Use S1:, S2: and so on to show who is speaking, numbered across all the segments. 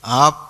S1: आप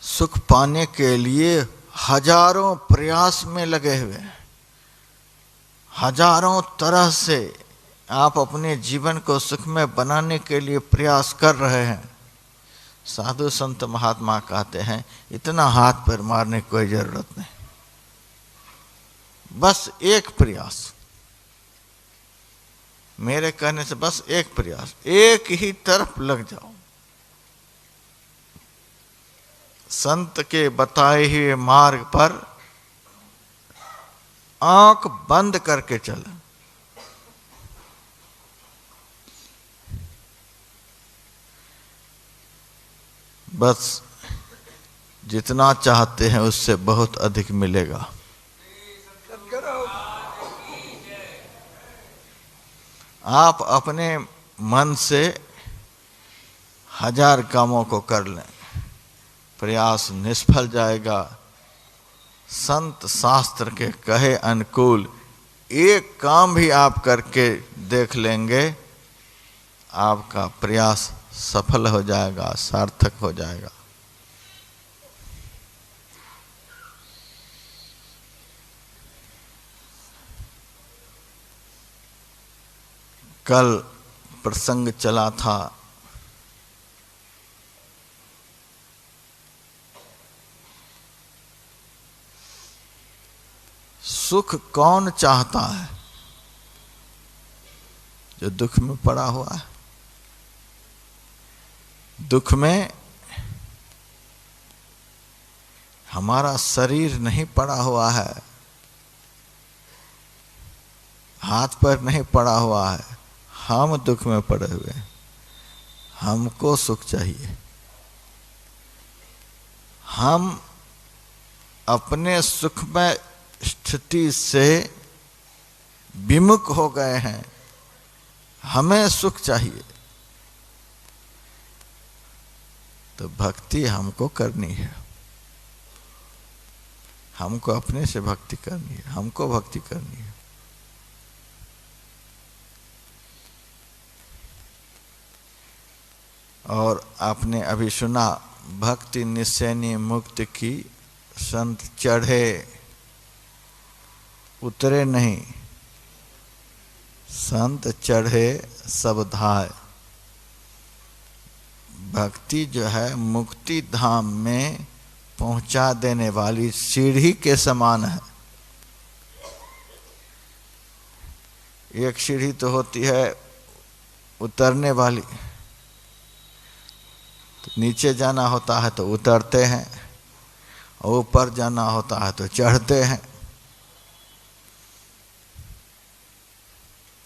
S1: सुख पाने के लिए हजारों प्रयास में लगे हुए हैं, हजारों तरह से आप अपने जीवन को सुखमय बनाने के लिए प्रयास कर रहे हैं। साधु संत महात्मा कहते हैं इतना हाथ पैर मारने की कोई जरूरत नहीं, बस एक प्रयास, मेरे कहने से बस एक प्रयास, एक ही तरफ लग जाओ। संत के बताए हुए मार्ग पर आंख बंद करके चले। बस जितना चाहते हैं उससे बहुत अधिक मिलेगा। आप अपने मन से हजार कामों को कर लें, प्रयास निष्फल जाएगा। संत शास्त्र के कहे अनुकूल एक काम भी आप करके देख लेंगे, आपका प्रयास सफल हो जाएगा, सार्थक हो जाएगा। कल प्रसंग चला था, सुख कौन चाहता है? जो दुख में पड़ा हुआ है। दुख में हमारा शरीर नहीं पड़ा हुआ है, हाथ पैर नहीं पड़ा हुआ है, हम दुख में पड़े हुए हैं। हमको सुख चाहिए। हम अपने सुखमय स्थिति से विमुख हो गए हैं, हमें सुख चाहिए। तो भक्ति हमको करनी है, हमको अपने से भक्ति करनी है, हमको भक्ति करनी है। और आपने अभी सुना, भक्ति निश्चयनी मुक्त की, संत चढ़े उतरे नहीं, संत चढ़े सब धाय। भक्ति जो है मुक्ति धाम में पहुंचा देने वाली सीढ़ी के समान है। एक सीढ़ी तो होती है उतरने वाली, तो नीचे जाना होता है तो उतरते हैं, और ऊपर जाना होता है तो चढ़ते हैं।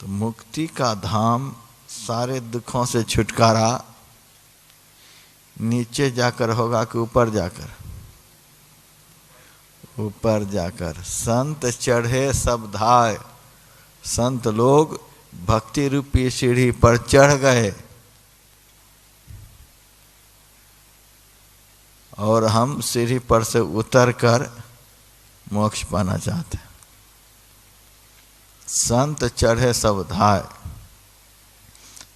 S1: तो मुक्ति का धाम, सारे दुखों से छुटकारा नीचे जाकर होगा कि ऊपर जाकर? ऊपर जाकर। संत चढ़े सब धाय। संत लोग भक्ति रूपी सीढ़ी पर चढ़ गए, और हम सीढ़ी पर से उतर कर मोक्ष पाना चाहते हैं। संत चढ़े सब धाय।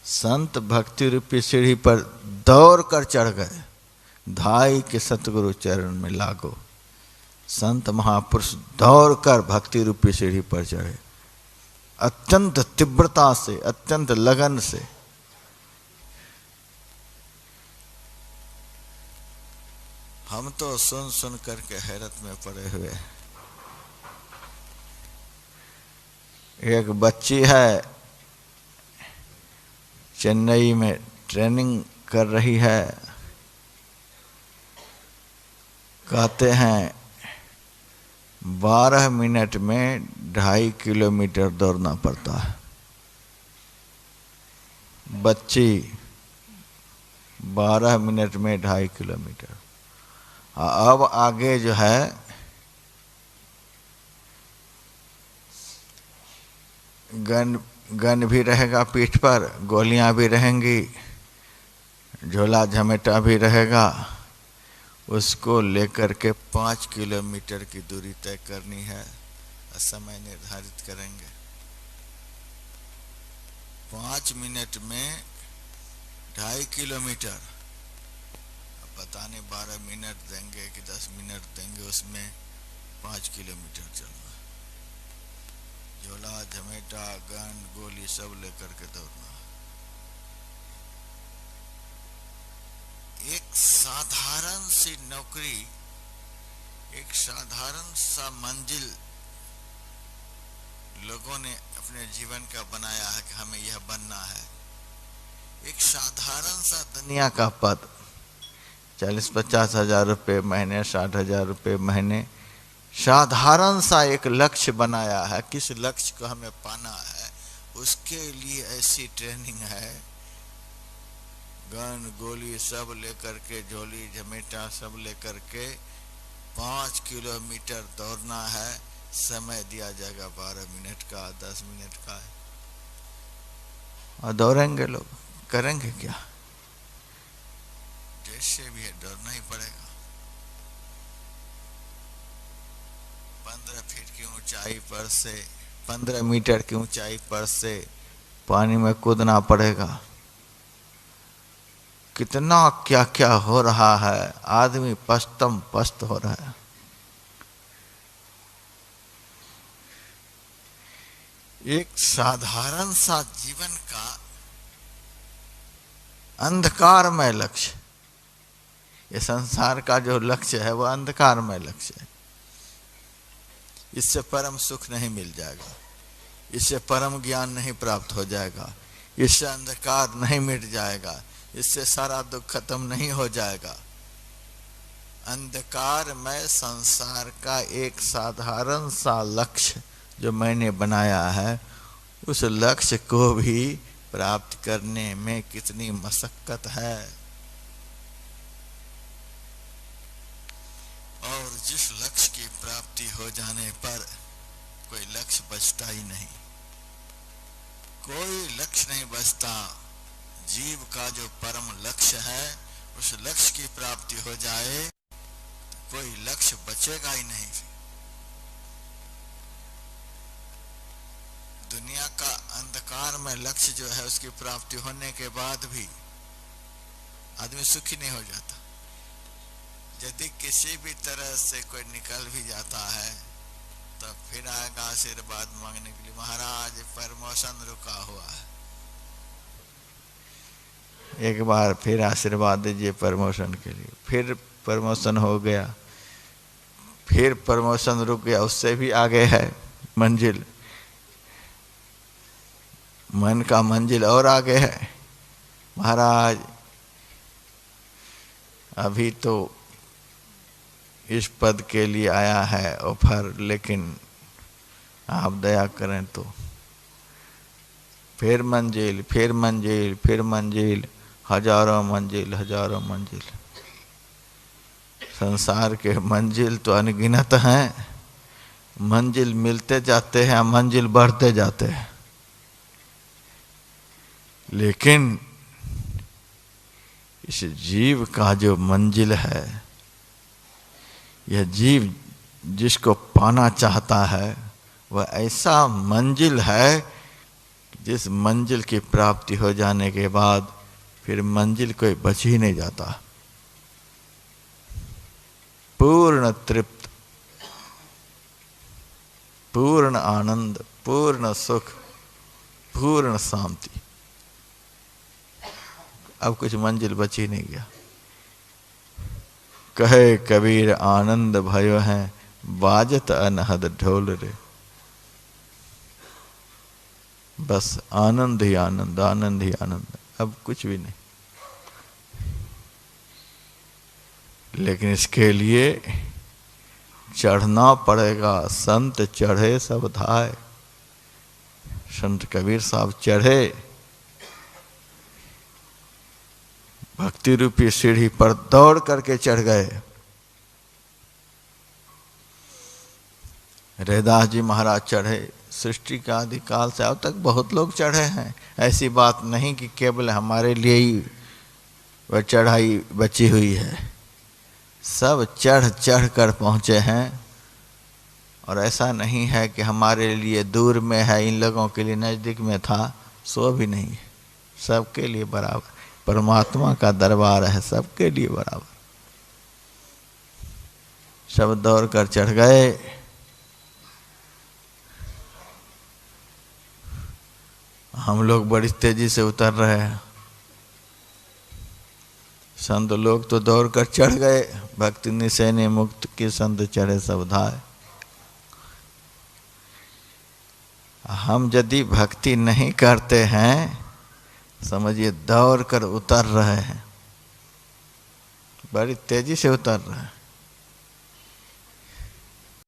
S1: संत भक्ति रूपी सीढ़ी पर दौड़ कर चढ़ गए, धाई के सतगुरु चरण में लागो। संत महापुरुष दौड़ कर भक्ति रूपी सीढ़ी पर चढ़े, अत्यंत तीव्रता से, अत्यंत लगन से। हम तो सुन सुन करके हैरत में पड़े हुए हैं। एक बच्ची है, चेन्नई में ट्रेनिंग कर रही है। कहते हैं 12 मिनट में 2.5 किलोमीटर दौड़ना पड़ता है। बच्ची 12 मिनट में 2.5 किलोमीटर। अब आगे जो है गन भी रहेगा पीठ पर, गोलियां भी रहेंगी, झोला झमेटा भी रहेगा। उसको लेकर के 5 किलोमीटर की दूरी तय करनी है, समय निर्धारित करेंगे। 5 मिनट में 2.5 किलोमीटर, पता नहीं 12 मिनट देंगे कि 10 मिनट देंगे, उसमें 5 किलोमीटर चलना, झोला झमेटा गन गोली सब लेकर के दौड़ना। एक साधारण सी नौकरी, एक साधारण सा मंजिल लोगों ने अपने जीवन का बनाया है कि हमें यह बनना है। एक साधारण सा दुनिया का पद, 40-50 हजार रुपये महीने, 60 हजार रुपये महीने, साधारण सा एक लक्ष्य बनाया है। किस लक्ष्य को हमें पाना है, उसके लिए ऐसी ट्रेनिंग है, गन गोली सब लेकर के, झोली झमेटा सब लेकर के 5 किलोमीटर दौड़ना है। समय दिया जाएगा 12 मिनट का, 10 मिनट का, और दौड़ेंगे लोग। करेंगे क्या? जैसे भी है दौड़ना ही पड़ेगा। 15 फीट की ऊंचाई पर से, 15 मीटर की ऊंचाई पर से पानी में कूदना पड़ेगा। कितना क्या क्या हो रहा है, आदमी पस्तम पस्त हो रहा है। एक साधारण सा जीवन का अंधकारमय लक्ष्य, ये संसार का जो लक्ष्य है वह अंधकारमय लक्ष्य है। इससे परम सुख नहीं मिल जाएगा, इससे परम ज्ञान नहीं प्राप्त हो जाएगा, इससे अंधकार नहीं मिट जाएगा, इससे सारा दुख खत्म नहीं हो जाएगा। अंधकारमय संसार का एक साधारण सा लक्ष्य जो मैंने बनाया है, उस लक्ष्य को भी प्राप्त करने में कितनी मशक्कत है। और जिस लक्ष्य की प्राप्ति हो जाने पर कोई लक्ष्य बचता ही नहीं, कोई लक्ष्य नहीं बचता। जीव का जो परम लक्ष्य है, उस लक्ष्य की प्राप्ति हो जाए तो कोई लक्ष्य बचेगा ही नहीं। दुनिया का अंधकार में लक्ष्य जो है, उसकी प्राप्ति होने के बाद भी आदमी सुखी नहीं हो जाता। यदि किसी भी तरह से कोई निकल भी जाता है तो फिर आएगा आशीर्वाद मांगने के लिए, महाराज प्रमोशन रुका हुआ है, एक बार फिर आशीर्वाद दीजिए प्रमोशन के लिए। फिर प्रमोशन हो गया, फिर प्रमोशन रुक गया, उससे भी आगे है मंजिल, मन का मंजिल और आगे है। महाराज अभी तो इस पद के लिए आया है ऑफर, लेकिन आप दया करें तो। फिर मंजिल, फिर मंजिल, फिर मंजिल, हजारों मंजिल, हजारों मंजिल। संसार के मंजिल तो अनगिनत हैं, मंजिल मिलते जाते हैं, मंजिल बढ़ते जाते हैं। लेकिन इस जीव का जो मंजिल है, यह जीव जिसको पाना चाहता है, वह ऐसा मंजिल है जिस मंजिल की प्राप्ति हो जाने के बाद फिर मंजिल कोई बच ही नहीं जाता। पूर्ण तृप्त, पूर्ण आनंद, पूर्ण सुख, पूर्ण शांति, अब कुछ मंजिल बच ही नहीं गया। कहे कबीर आनंद भयो है, बाजत अनहद ढोल रे। बस आनंद ही आनंद, आनंद ही आनंद, अब कुछ भी नहीं। लेकिन इसके लिए चढ़ना पड़ेगा। संत चढ़े सब धाय, संत कबीर साहब चढ़े, भक्ति रूपी सीढ़ी पर दौड़ करके चढ़ गए। रैदास जी महाराज चढ़े, सृष्टि का आदिकाल से अब तक बहुत लोग चढ़े हैं। ऐसी बात नहीं कि केवल हमारे लिए ही वह चढ़ाई बची हुई है, सब चढ़ चढ़ कर पहुँचे हैं। और ऐसा नहीं है कि हमारे लिए दूर में है, इन लोगों के लिए नज़दीक में था, सो भी नहीं है, सबके लिए बराबर। परमात्मा का दरबार है सबके लिए बराबर। सब दौड़ कर चढ़ गए। हम लोग बड़ी तेजी से उतर रहे हैं। संत लोग तो दौड़ कर चढ़ गए। भक्ति निशैनी मुक्त की संत चढ़े सब धाय। हम यदि भक्ति नहीं करते हैं, समझिए दौड़ कर उतर रहे हैं, बड़ी तेजी से उतर रहे हैं।